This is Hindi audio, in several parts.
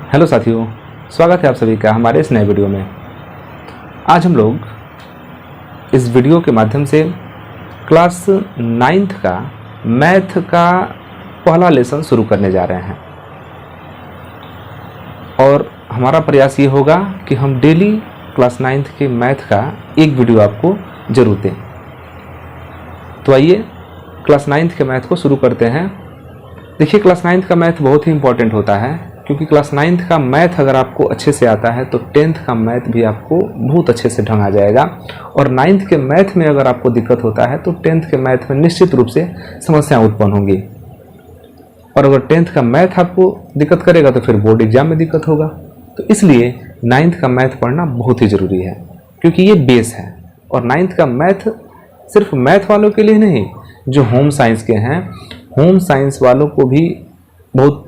हेलो साथियों, स्वागत है आप सभी का हमारे इस नए वीडियो में। आज हम लोग इस वीडियो के माध्यम से क्लास 9th का मैथ का पहला लेसन शुरू करने जा रहे हैं और हमारा प्रयास ये होगा कि हम डेली क्लास 9th के मैथ का एक वीडियो आपको जरूर दें। तो आइए क्लास 9th के मैथ को शुरू करते हैं। देखिए, क्लास 9th का मैथ बहुत ही इंपॉर्टेंट होता है, क्योंकि क्लास 9th का मैथ अगर आपको अच्छे से आता है तो 10th का मैथ भी आपको बहुत अच्छे से ढंग आ जाएगा। और 9th के मैथ में अगर आपको दिक्कत होता है तो 10th के मैथ में निश्चित रूप से समस्याएं उत्पन्न होंगी। और अगर 10th का मैथ आपको दिक्कत करेगा तो फिर बोर्ड एग्जाम में दिक्कत होगा। तो इसलिए 9th का मैथ पढ़ना बहुत ही ज़रूरी है, क्योंकि ये बेस है। और 9th का मैथ सिर्फ मैथ वालों के लिए नहीं, जो होम साइंस के हैं, होम साइंस वालों को भी बहुत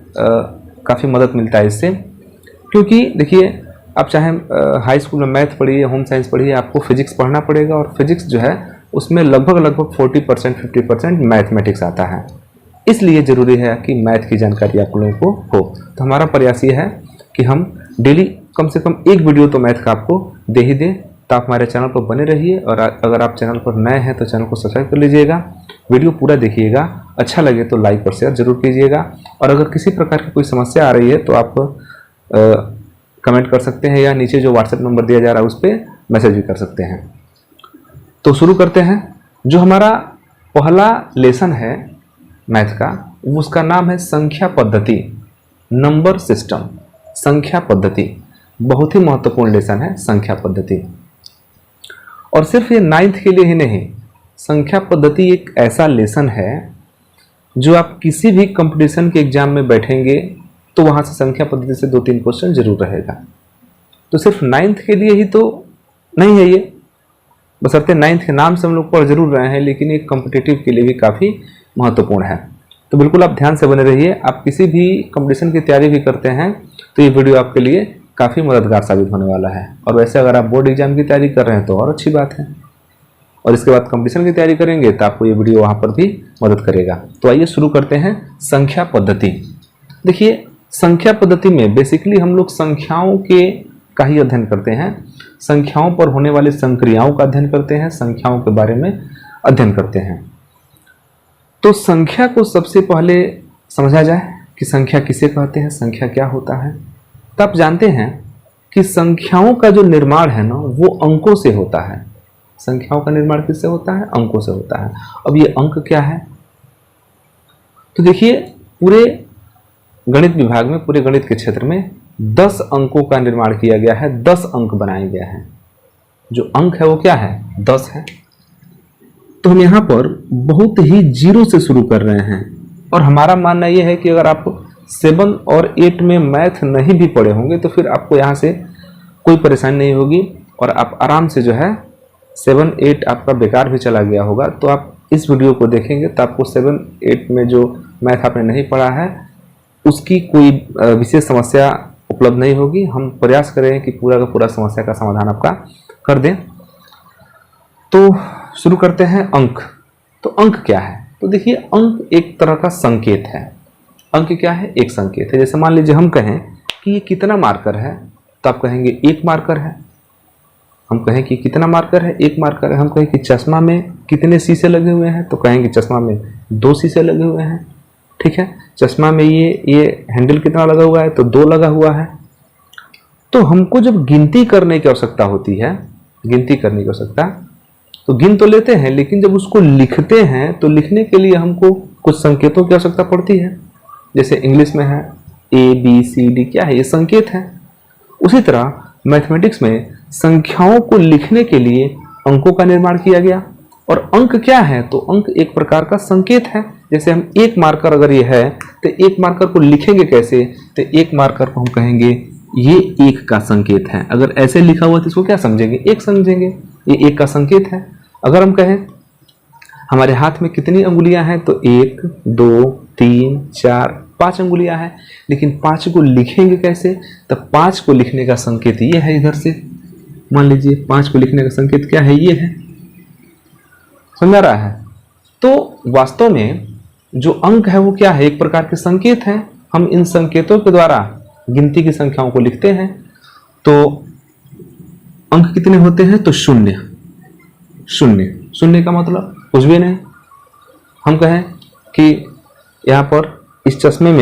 काफ़ी मदद मिलता है इससे। क्योंकि देखिए, आप चाहे हाई स्कूल में मैथ पढ़िए, होम साइंस पढ़िए, आपको फिजिक्स पढ़ना पड़ेगा। और फिजिक्स जो है उसमें लगभग 40% 50% मैथमेटिक्स आता है। इसलिए ज़रूरी है कि मैथ की जानकारी आप लोगों को हो। तो हमारा प्रयास ये है कि हम डेली कम से कम एक वीडियो तो मैथ का आपको दे ही दें। तो आप हमारे चैनल पर बने रहिए, और अगर आप चैनल पर नए हैं तो चैनल को सब्सक्राइब कर लीजिएगा, वीडियो पूरा देखिएगा, अच्छा लगे तो लाइक और शेयर जरूर कीजिएगा। और अगर किसी प्रकार की कोई समस्या आ रही है तो आप कमेंट कर सकते हैं, या नीचे जो व्हाट्सएप नंबर दिया जा रहा है उस पर मैसेज भी कर सकते हैं। तो शुरू करते हैं। जो हमारा पहला लेसन है मैथ का, उसका नाम है संख्या पद्धति, नंबर सिस्टम। संख्या पद्धति बहुत ही महत्वपूर्ण लेसन है, संख्या पद्धति। और सिर्फ ये 9th के लिए ही नहीं, संख्या पद्धति एक ऐसा लेसन है जो आप किसी भी कंपटीशन के एग्जाम में बैठेंगे तो वहाँ से संख्या पद्धति से 2-3 क्वेश्चन जरूर रहेगा। तो सिर्फ 9th के लिए ही तो नहीं है ये, बशर्ते 9th के नाम से हम लोग पढ़ जरूर रहे हैं, लेकिन ये कॉम्पिटिटिव के लिए भी काफ़ी महत्वपूर्ण है। तो बिल्कुल आप ध्यान से बने रहिए। आप किसी भी कंपटीशन की तैयारी भी करते हैं तो ये वीडियो आपके लिए काफ़ी मददगार साबित होने वाला है। और वैसे अगर आप बोर्ड एग्जाम की तैयारी कर रहे हैं तो और अच्छी बात है, और इसके बाद कंपटीशन की तैयारी करेंगे तो आपको ये वीडियो वहाँ पर भी मदद करेगा। तो आइए शुरू करते हैं संख्या पद्धति। देखिए, संख्या पद्धति में बेसिकली हम लोग संख्याओं के का ही अध्ययन करते हैं, संख्याओं पर होने वाली संक्रियाओं का अध्ययन करते हैं, संख्याओं के बारे में अध्ययन करते हैं। तो संख्या को सबसे पहले समझा जाए कि संख्या किसे कहते हैं, संख्या क्या होता है। तो आप जानते हैं कि संख्याओं का जो निर्माण है ना, वो अंकों से होता है। संख्याओं का निर्माण किससे होता है? अंकों से होता है। अब ये अंक क्या है? तो देखिए, पूरे गणित विभाग में, पूरे गणित के क्षेत्र में 10 अंकों का निर्माण किया गया है, 10 अंक बनाए गए हैं। जो अंक है वो क्या है? 10 है। तो हम यहाँ पर बहुत ही जीरो से शुरू कर रहे हैं। और हमारा मानना यह है कि अगर आप 7 और 8 में मैथ नहीं भी पढ़े होंगे तो फिर आपको यहाँ से कोई परेशानी नहीं होगी, और आप आराम से जो है 7, 8 आपका बेकार भी चला गया होगा। तो आप इस वीडियो को देखेंगे तो आपको 7, 8 में जो मैथ आपने नहीं पढ़ा है उसकी कोई विशेष समस्या उपलब्ध नहीं होगी। हम प्रयास करें कि पूरा का पूरा समस्या का समाधान आपका कर दें। तो शुरू करते हैं अंक। तो अंक क्या है? तो देखिए, अंक एक तरह का संकेत है। अंक क्या है? एक संकेत है। जैसे मान लीजिए हम कहें कि ये कितना मार्कर है, तो आप कहेंगे 1 मार्कर है। हम कहें कि कितना मार्कर है? 1 मार्कर है। हम कहें कि चश्मा में कितने शीशे लगे हुए हैं, तो कहेंगे चश्मा में 2 शीशे लगे हुए हैं। ठीक है। चश्मा में ये हैंडल कितना लगा हुआ है, तो 2 लगा हुआ है। तो हमको जब गिनती करने की आवश्यकता होती है, गिनती करने की आवश्यकता, तो गिन तो लेते हैं, लेकिन जब उसको लिखते हैं तो लिखने के लिए हमको कुछ संकेतों की आवश्यकता पड़ती है। जैसे इंग्लिश में है ABCD, क्या है? ये संकेत है। उसी तरह मैथमेटिक्स में संख्याओं को लिखने के लिए अंकों का निर्माण किया गया। और अंक क्या है? तो अंक एक प्रकार का संकेत है। जैसे हम 1 मार्कर अगर ये है तो 1 मार्कर को लिखेंगे कैसे? तो 1 मार्कर को हम कहेंगे ये 1 का संकेत है। अगर ऐसे लिखा हुआ तो इसको क्या समझेंगे? 1 समझेंगे। ये 1 का संकेत है। अगर हम कहें हमारे हाथ में कितनी अंगुलियां हैं, तो 1, 2, 3, 4, 5 अंगुलियां हैं। लेकिन 5 को लिखेंगे कैसे? तो 5 को लिखने का संकेत ये है। इधर से मान लीजिए 5 को लिखने का संकेत क्या है? ये है। समझ रहा है? तो वास्तव में जो अंक है वो क्या है? एक प्रकार के संकेत हैं। हम इन संकेतों के द्वारा गिनती की संख्याओं को लिखते हैं तो अंक कितने होते हैं? तो शून्य। शून्य, शून्य का मतलब कुछ भी नहीं। हम कहें कि यहाँ पर इस चश्मे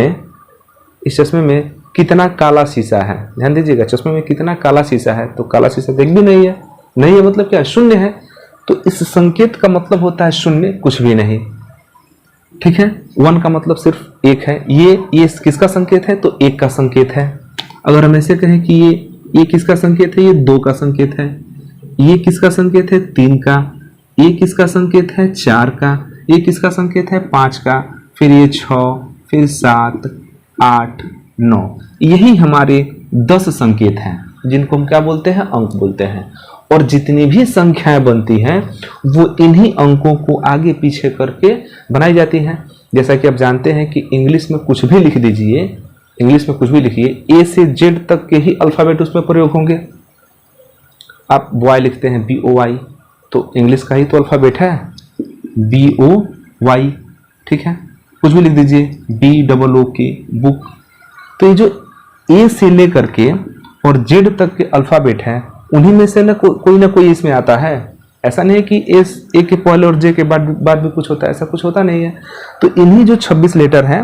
में कितना काला शीशा है, ध्यान दीजिएगा, चश्मे में कितना काला शीशा है, तो काला शीशा देख भी नहीं है, नहीं है मतलब क्या? शून्य है। तो इस संकेत का मतलब होता है शून्य, कुछ भी नहीं। ठीक है, 1 का मतलब सिर्फ एक है। ये किसका संकेत है? तो 1 का संकेत है। अगर हम ऐसे कहें कि ये किसका संकेत है? ये 2 का संकेत है। ये किसका संकेत है? 3 का। ये किसका संकेत है? 4 का। ये किसका संकेत है? 5 का। फिर ये 6, फिर 7, 8, 9। यही हमारे 10 संकेत हैं जिनको हम क्या बोलते हैं? अंक बोलते हैं। और जितनी भी संख्याएं बनती हैं वो इन्हीं अंकों को आगे पीछे करके बनाई जाती हैं। जैसा कि आप जानते हैं कि इंग्लिश में कुछ भी लिख दीजिए, इंग्लिश में कुछ भी लिखिए, ए से जेड तक के ही अल्फ़ाबेट उसमें प्रयोग होंगे। आप बॉय लिखते हैं BOY, तो इंग्लिश का ही तो अल्फ़ाबेट है BOY। ठीक है, कुछ भी लिख दीजिए BOOK, बुक। तो ये जो ए से लेकर के और जेड तक के अल्फ़ाबेट है उन्हीं में से कोई ना कोई इसमें आता है। ऐसा नहीं है कि ए के पहले और जे के बाद भी कुछ होता है, ऐसा कुछ होता नहीं है। तो इन्हीं जो 26 लेटर हैं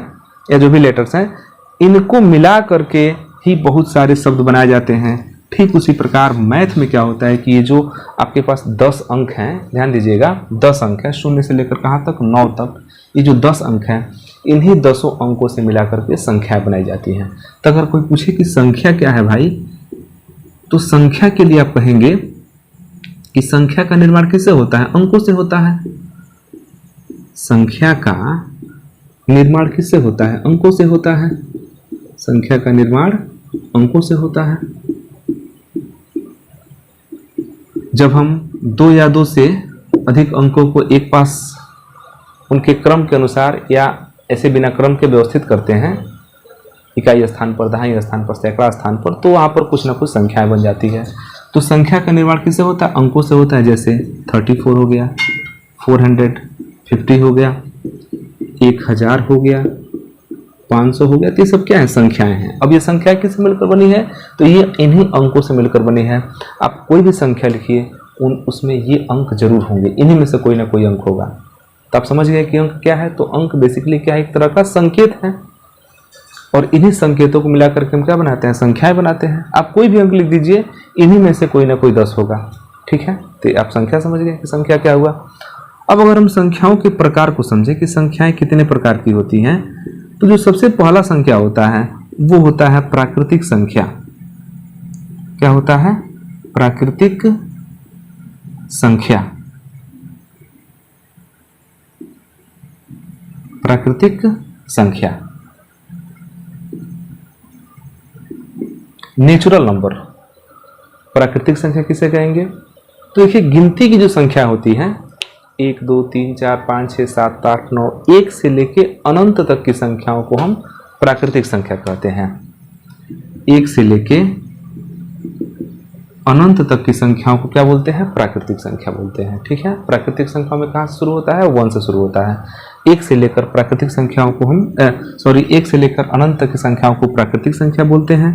या जो भी लेटर्स हैं, इनको मिला करके ही बहुत सारे शब्द बनाए जाते हैं। ठीक उसी प्रकार मैथ में क्या होता है कि ये जो आपके पास 10 अंक हैं, ध्यान दीजिएगा 10 अंक है, 0 से लेकर कहाँ तक? 9 तक। ये जो 10 अंक हैं इन्हीं 10 अंकों से मिला करके संख्याएं बनाई जाती हैं। तो अगर कोई पूछे कि संख्या क्या है भाई, तो संख्या के लिए आप कहेंगे कि संख्या का निर्माण किससे होता है? अंकों से होता है। संख्या का निर्माण किससे होता है? अंकों से होता है। संख्या का निर्माण अंकों से होता है। जब हम 2 या 2 से अधिक अंकों को एक पास उनके क्रम के अनुसार या ऐसे बिना क्रम के व्यवस्थित करते हैं, इकाई स्थान पर, दहाई स्थान पर, सैकड़ा स्थान पर, तो वहाँ पर कुछ ना कुछ संख्याएं बन जाती है। तो संख्या का निर्माण किससे होता है? अंकों से होता है। जैसे 34 हो गया, 450 हो गया, 1000 हो गया, 500 हो गया। तो ये सब क्या है? संख्याएं हैं। अब ये संख्या किससे मिलकर बनी है? तो ये इन्हीं अंकों से मिलकर बनी है। आप कोई भी संख्या लिखिए, उसमें ये अंक जरूर होंगे, इन्हीं में से कोई ना कोई अंक होगा। तो आप समझ गए कि अंक क्या है? तो अंक बेसिकली क्या है? एक तरह का संकेत है। और इन्हीं संकेतों को मिलाकर के हम क्या बनाते हैं? संख्याएं बनाते हैं। आप कोई भी अंक लिख दीजिए, इन्हीं में से कोई ना कोई 10 होगा। ठीक है, तो आप संख्या समझ गए कि संख्या क्या हुआ। अब अगर हम संख्याओं के प्रकार को समझें कि संख्याएं कितने प्रकार की होती हैं, तो जो सबसे पहला संख्या होता है वो होता है प्राकृतिक संख्या। क्या होता है? प्राकृतिक संख्या। प्राकृतिक संख्या, नेचुरल नंबर। प्राकृतिक संख्या किसे कहेंगे? तो देखिए, गिनती की जो संख्या होती है 1 2 3 4 5 6 7 8 9, 1 से लेके अनंत तक की संख्याओं को हम प्राकृतिक संख्या कहते हैं। 1 से लेके अनंत तक की संख्याओं को क्या बोलते हैं? प्राकृतिक संख्या बोलते हैं। ठीक है, प्राकृतिक संख्या में कहाँ से शुरू होता है? 1 से शुरू होता है। 1 से लेकर प्राकृतिक संख्याओं को हम 1 से लेकर अनंत तक की संख्याओं को प्राकृतिक संख्या बोलते हैं।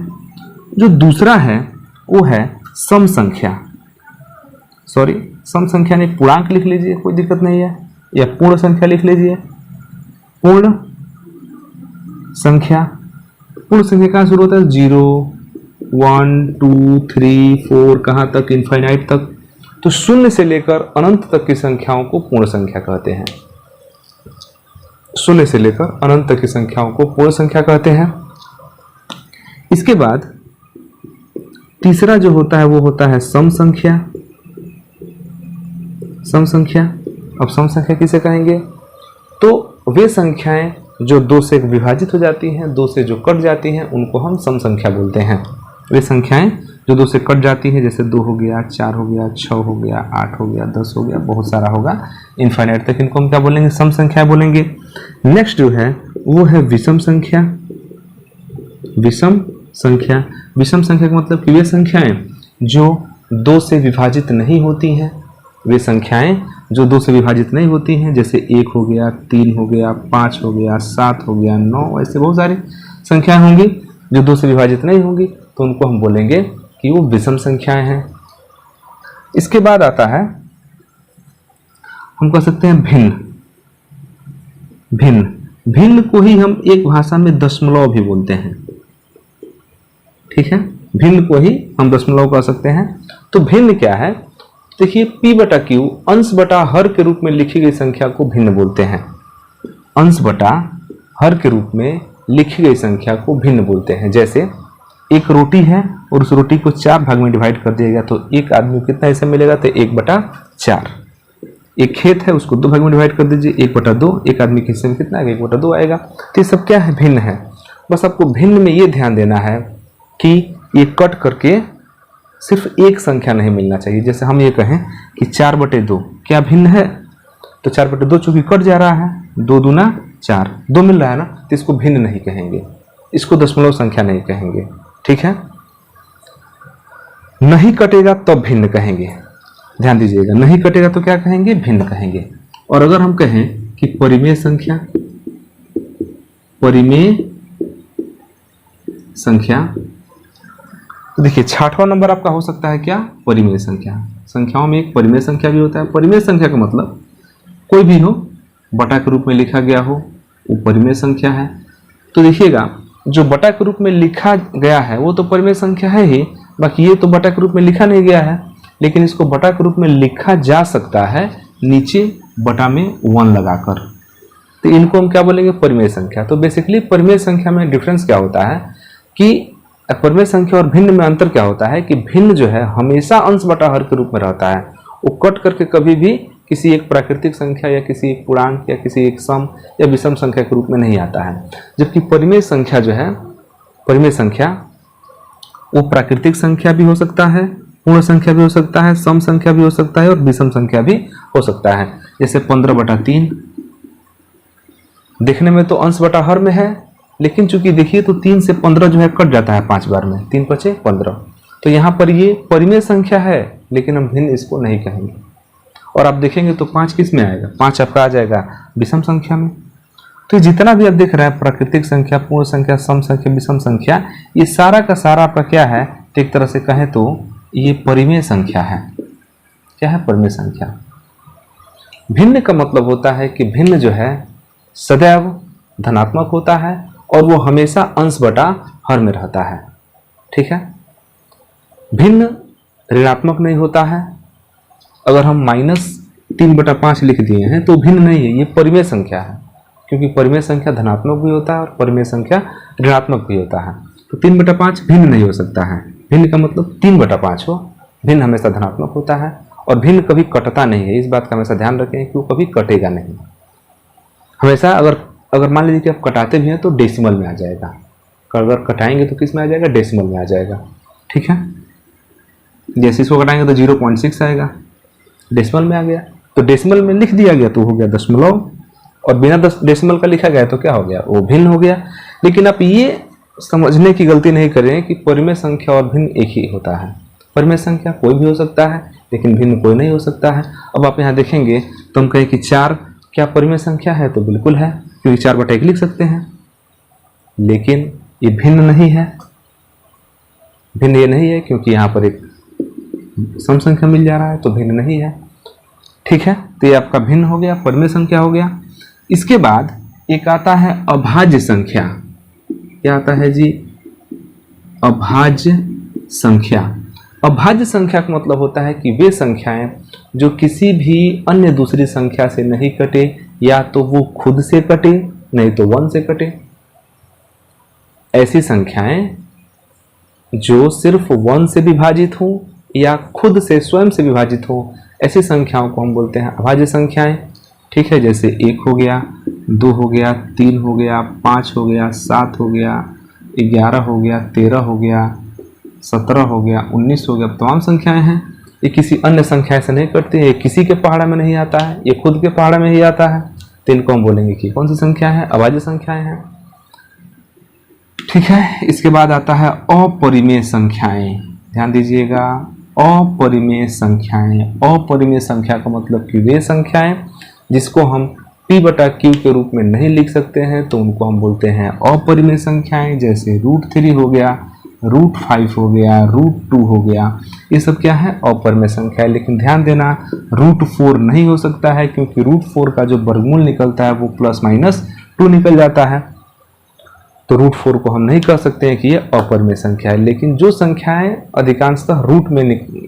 जो दूसरा है वो है सम संख्या। सम संख्या नहीं, पूर्णांक लिख लीजिए, कोई दिक्कत नहीं है, या पूर्ण संख्या लिख लीजिए। पूर्ण संख्या, पूर्ण संख्या कहाँ शुरू होता है? 0 1 2 3 4 कहाँ तक? इनफाइनाइट तक। तो 0 से लेकर अनंत तक की संख्याओं को पूर्ण संख्या कहते हैं। 0 से लेकर अनंत तक की संख्याओं को पूर्ण संख्या कहते हैं। इसके बाद तीसरा जो होता है वो होता है सम संख्या। सम संख्या, अब सम संख्या किसे कहेंगे? तो वे संख्याएं जो 2 से विभाजित हो जाती हैं, 2 से जो कट जाती हैं, उनको हम सम संख्या बोलते हैं। वे संख्याएं जो 2 से कट जाती हैं, जैसे 2 हो गया, 4 हो गया, 6 हो गया, 8 हो गया, 10 हो गया, बहुत सारा होगा, इनफाइनाइट तक, इनको हम क्या बोलेंगे? सम संख्या बोलेंगे। नेक्स्ट जो है वो है विषम संख्या। विषम संख्या, विषम संख्या का मतलब कि वे संख्याएं जो 2 से विभाजित नहीं होती हैं, वे संख्याएं जो 2 से विभाजित नहीं होती हैं, जैसे 1 हो गया, 3 हो गया, 5 हो गया, 7 हो गया, 9, ऐसे बहुत सारी संख्याएं होंगी। जो 2 से विभाजित नहीं होंगी तो उनको हम बोलेंगे कि वो विषम संख्याएं हैं। इसके बाद आता है, हम कह सकते हैं भिन्न। भिन्न भिन्न को ही हम एक भाषा में दशमलव भी बोलते हैं। ठीक है, भिन्न को ही हम दशमलव कह सकते हैं। तो भिन्न क्या है? देखिए, p बटा क्यू अंश बटा हर के रूप में लिखी गई संख्या को भिन्न बोलते हैं। अंश बटा हर के रूप में लिखी गई संख्या को भिन्न बोलते हैं। जैसे एक रोटी है और उस रोटी को 4 भाग में डिवाइड कर दिया गया तो एक आदमी को कितना हिस्सा मिलेगा? तो 1/4। एक खेत है, उसको 2 भाग में डिवाइड कर दीजिए, 1/2। एक आदमी के हिस्से में कितना आएगा? 1/2 आएगा। तो ये सब क्या है? भिन्न है। बस आपको भिन्न में ये ध्यान देना है कि ये कट करके सिर्फ एक संख्या नहीं मिलना चाहिए। जैसे हम ये कहें कि 4/2 क्या भिन्न है? तो 4/2 चूंकि कट जा रहा है, 2 दूना 4, 2 मिल रहा है ना, तो इसको भिन्न नहीं कहेंगे, इसको दशमलव संख्या नहीं कहेंगे। ठीक है, नहीं कटेगा तब भिन्न कहेंगे। ध्यान दीजिएगा, नहीं कटेगा तो क्या कहेंगे? भिन्न कहेंगे। और अगर हम कहें कि परिमेय संख्या, परिमेय संख्या, तो देखिए 6वां नंबर आपका हो सकता है क्या? परिमेय संख्या। संख्याओं में एक परिमेय संख्या भी होता है। परिमेय संख्या का मतलब कोई भी हो, बटा के रूप में लिखा गया हो, वो परिमेय संख्या है। तो देखिएगा, जो बटा के रूप में लिखा गया है वो तो परिमेय संख्या है ही, बाकी ये तो बटा के रूप में लिखा नहीं गया है, लेकिन इसको बटा के रूप में लिखा जा सकता है नीचे बटा में 1 लगाकर। तो इनको हम क्या बोलेंगे? परिमेय संख्या। तो बेसिकली परिमेय संख्या में डिफरेंस क्या होता है कि परिमेय संख्या और भिन्न में अंतर क्या होता है कि भिन्न जो है हमेशा अंश बटा हर के रूप में रहता है, वो कट करके कभी भी किसी एक प्राकृतिक संख्या या किसी एक पूर्णांक या किसी एक सम या विषम संख्या के रूप में नहीं आता है। जबकि परिमेय संख्या जो है, परिमेय संख्या वो प्राकृतिक संख्या भी हो सकता है, पूर्ण संख्या भी हो सकता है, सम संख्या भी हो सकता है और विषम संख्या भी हो सकता है। जैसे 15/3 देखने में तो अंश बटा हर में है, लेकिन चूंकि देखिए तो 3 से 15 जो है कट जाता है 5 बार में, 3 × 5 = 15। तो यहाँ पर ये परिमेय संख्या है, लेकिन हम भिन्न इसको नहीं कहेंगे। और आप देखेंगे तो 5 किस में आएगा? 5 आपका आ जाएगा विषम संख्या में। तो जितना भी आप देख रहे हैं प्राकृतिक संख्या, पूर्ण संख्या, सम संख्या, विषम संख्या, ये सारा का सारा आपका क्या है? तो एक तरह से कहें तो ये परिमेय संख्या है। क्या है? परिमेय संख्या। भिन्न का मतलब होता है कि भिन्न जो है सदैव धनात्मक होता है और वो हमेशा अंश बटा हर में रहता है। ठीक है, भिन्न ऋणात्मक नहीं होता है। अगर हम -3/5 लिख दिए हैं तो भिन्न नहीं है, ये परिमेय संख्या है, क्योंकि परिमेय संख्या धनात्मक भी होता है और परिमेय संख्या ऋणात्मक भी होता है। तो 3/5 भिन्न नहीं हो सकता है। भिन्न का मतलब 3/5 हो, भिन्न हमेशा धनात्मक होता है और भिन्न कभी कटता नहीं है। इस बात का हमेशा ध्यान रखें कि वो कभी कटेगा नहीं। हमेशा अगर मान लीजिए कि आप कटाते भी हैं तो डेसिमल में आ जाएगा, अगर कटाएंगे तो किस में आ जाएगा? डेसिमल में आ जाएगा। ठीक है, जैसे इसको कटाएंगे तो 0.6 आएगा, डेसिमल में आ गया, तो डेसिमल में लिख दिया गया तो हो गया दशमलव, और बिना डेसिमल का लिखा गया तो क्या हो गया? वो भिन्न हो गया। लेकिन आप ये समझने की गलती नहीं करें कि परिमेय संख्या और भिन्न एक ही होता है। परिमेय संख्या कोई भी हो सकता है, लेकिन भिन्न कोई नहीं हो सकता है। अब आप यहाँ देखेंगे तो हम कहें कि 4 क्या परिमेय संख्या है? तो बिल्कुल है, क्योंकि 4/1 लिख सकते हैं, लेकिन ये भिन्न नहीं है। भिन्न ये नहीं है क्योंकि यहाँ पर एक सम संख्या मिल जा रहा है, तो भिन्न नहीं है। ठीक है, तो ये आपका भिन्न हो गया, परिमेय संख्या हो गया। इसके बाद एक आता है अभाज्य संख्या। क्या आता है जी? अभाज्य संख्या। अभाज्य संख्या का मतलब होता है कि वे संख्याएं जो किसी भी अन्य दूसरी संख्या से नहीं कटे, या तो वो खुद से कटे नहीं तो 1 से कटे। ऐसी संख्याएं जो सिर्फ 1 से विभाजित हो या खुद से स्वयं से विभाजित हो, ऐसी संख्याओं को हम बोलते हैं अभाज्य संख्याएं। ठीक है, जैसे 1 हो गया, 2 हो गया, 3 हो गया, 5 हो गया, 7 हो गया, 11 हो गया, 13 हो गया, 17 हो गया, 19 हो गया। तमाम संख्याएं हैं, ये किसी अन्य संख्या से नहीं कटती है, ये किसी के पहाड़ा में नहीं आता है, ये खुद के पहाड़ा में ही आता है। तो इनको हम बोलेंगे कि कौन सी संख्या है? अभाज्य संख्याएं हैं। ठीक है, इसके बाद आता है अपरिमेय संख्याएं। ध्यान दीजिएगा, अपरिमेय संख्याएं। अपरिमेय संख्या का मतलब कि वे संख्याएं जिसको हम p/q के रूप में नहीं लिख सकते हैं तो उनको हम बोलते हैं अपरिमेय संख्याएं, जैसे √3 हो गया, √5 हो गया, √2 हो गया, ये सब क्या है अपरिमेय संख्या है। लेकिन ध्यान देना √4 नहीं हो सकता है, क्योंकि √4 का जो वर्गमूल निकलता है वो +-2 निकल जाता है, तो √4 को हम नहीं कह सकते हैं कि ये अपरिमेय संख्या है। लेकिन जो संख्याएं अधिकांशतः रूट में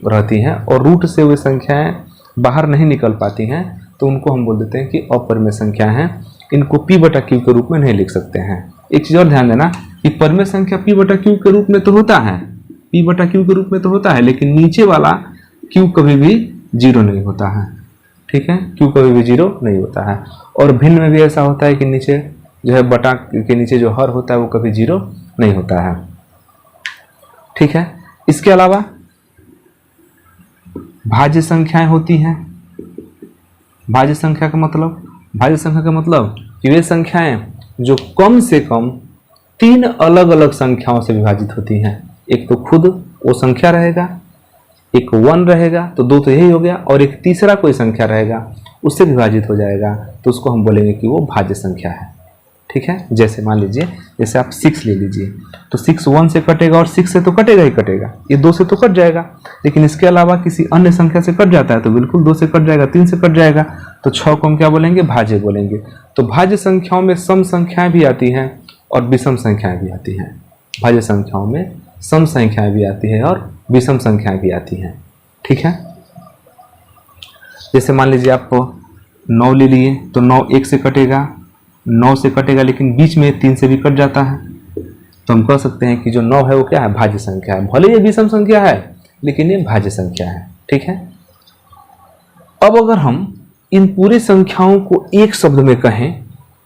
रहती हैं और रूट से वे संख्याएं बाहर नहीं निकल पाती हैं तो उनको हम बोल देते हैं कि अपरिमेय संख्या हैं। इनको p/q के रूप में नहीं लिख सकते हैं। एक चीज़ और ध्यान देना कि परिमेय संख्या p/q के रूप में तो होता है, p/q के रूप में तो होता है, लेकिन नीचे वाला q कभी भी 0 नहीं होता है। ठीक है, q कभी भी 0 नहीं होता है। और भिन्न में भी ऐसा होता है कि नीचे जो है बटा के नीचे जो हर होता है वो कभी 0 नहीं होता है। ठीक है, इसके अलावा भाज्य संख्याएं होती हैं। भाज्य संख्या का मतलब कि वे संख्याएं जो कम से कम 3 अलग अलग संख्याओं से विभाजित होती हैं। एक तो खुद वो संख्या रहेगा, एक 1 रहेगा, तो 2 तो यही हो गया, और एक तीसरा कोई संख्या रहेगा उससे विभाजित हो जाएगा, तो उसको हम बोलेंगे कि वो भाज्य संख्या है। ठीक है, जैसे मान लीजिए जैसे आप 6 ले लीजिए, तो 6 1 से कटेगा और 6 से तो कटेगा ही कटेगा, ये 2 से तो कट जाएगा, लेकिन इसके अलावा किसी अन्य संख्या से कट जाता है तो बिल्कुल 2 से कट जाएगा, 3 से कट जाएगा, तो 6 को हम क्या बोलेंगे, भाज्य बोलेंगे। तो भाज्य संख्याओं में सम संख्याएं भी आती हैं और विषम संख्याएं भी आती हैं। भाज्य संख्याओं में सम संख्याएं भी आती है और विषम संख्याएं भी आती हैं। ठीक है, जैसे मान लीजिए आप 9 ले लिए, तो 9 1 से कटेगा, 9 से कटेगा, लेकिन बीच में 3 से भी कट जाता है, तो हम कह सकते हैं कि जो 9 है वो क्या है, भाज्य संख्या है। भले ये विषम संख्या है लेकिन ये भाज्य संख्या है। ठीक है, अब अगर हम इन पूरी संख्याओं को एक शब्द में कहें,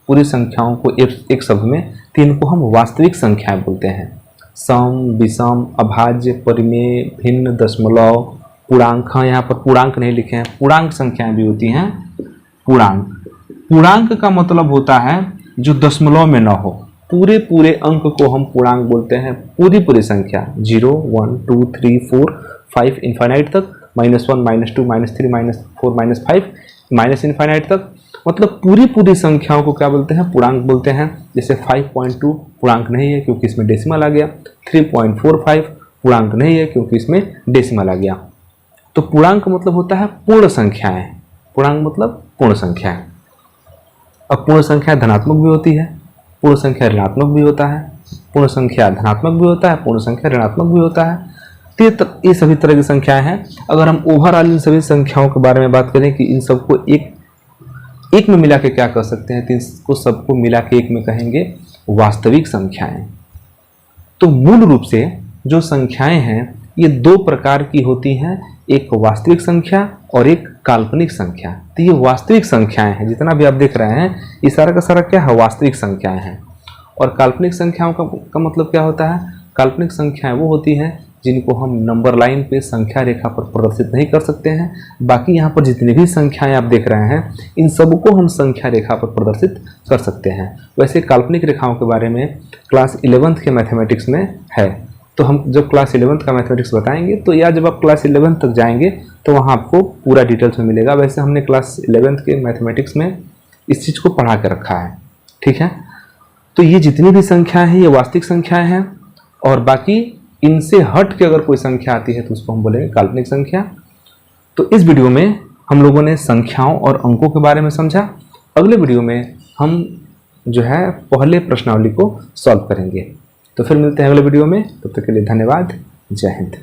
पूरी संख्याओं को एक शब्द में, तो इनको हम वास्तविक संख्याएं बोलते हैं। सम, विषम, अभाज्य, परिमेय, भिन्न, दशमलव, पूर्णांक। हाँ, यहाँ पर पूर्णांक नहीं लिखे हैं, पूर्णांक संख्याएं भी होती हैं। पूर्णांक का मतलब होता है जो दशमलव में ना हो। पूरे अंक को हम पूर्णांक बोलते हैं। पूरी संख्या 0 1 2 3 4 5 इनफाइनाइट तक, -1 -2 -3 -4 -5 इनफाइनाइट तक, मतलब पूरी संख्याओं को क्या बोलते हैं, पूर्णांक बोलते हैं। जैसे 5.2 पूर्णांक नहीं है क्योंकि इसमें डेसिमल आ गया, 3.45 पूर्णांक नहीं है क्योंकि इसमें डेसिमल आ गया। तो पूर्णांक मतलब होता है पूर्ण संख्याएं। पूर्णांक मतलब पूर्ण संख्याएं। अब पूर्ण संख्या धनात्मक भी होती है, पूर्ण संख्या ऋणात्मक भी होता है, पूर्ण संख्या धनात्मक भी होता है, पूर्ण संख्या ऋणात्मक भी होता है। तो ये सभी तरह की संख्याएं हैं। अगर हम ओवरऑल इन सभी संख्याओं के बारे में बात करें कि इन सबको एक में मिला के क्या कर सकते हैं, तो इसको सबको मिला के एक में कहेंगे वास्तविक संख्याएं। तो मूल रूप से जो संख्याएं हैं ये 2 प्रकार की होती हैं, एक वास्तविक संख्या और एक काल्पनिक संख्या। तो ये वास्तविक संख्याएं हैं, जितना भी आप देख रहे हैं ये सारा का सारा क्या है, वास्तविक संख्याएं हैं। और काल्पनिक संख्याओं का मतलब क्या होता है, काल्पनिक संख्याएं वो होती हैं जिनको हम नंबर लाइन पे संख्या रेखा पर प्रदर्शित नहीं कर सकते हैं। बाकी यहाँ पर जितनी भी संख्याएं आप देख रहे हैं इन सबको हम संख्या रेखा पर प्रदर्शित कर सकते हैं। वैसे काल्पनिक रेखाओं के बारे में क्लास 11th के मैथमेटिक्स में है, तो हम जब क्लास 11th का मैथमेटिक्स बताएंगे तो या जब आप क्लास 11th तक जाएंगे तो वहाँ आपको पूरा डिटेल्स में मिलेगा। वैसे हमने क्लास 11th के मैथमेटिक्स में इस चीज़ को पढ़ा कर रखा है। ठीक है, तो ये जितनी भी संख्याएं हैं ये वास्तविक संख्याएं हैं, और बाकी इनसे हट के अगर कोई संख्या आती है तो उसको हम बोलेंगे काल्पनिक संख्या। तो इस वीडियो में हम लोगों ने संख्याओं और अंकों के बारे में समझा। अगले वीडियो में हम जो है पहले प्रश्नावली को सॉल्व करेंगे। तो फिर मिलते हैं अगले वीडियो में, तब तक के लिए धन्यवाद। जय हिंद।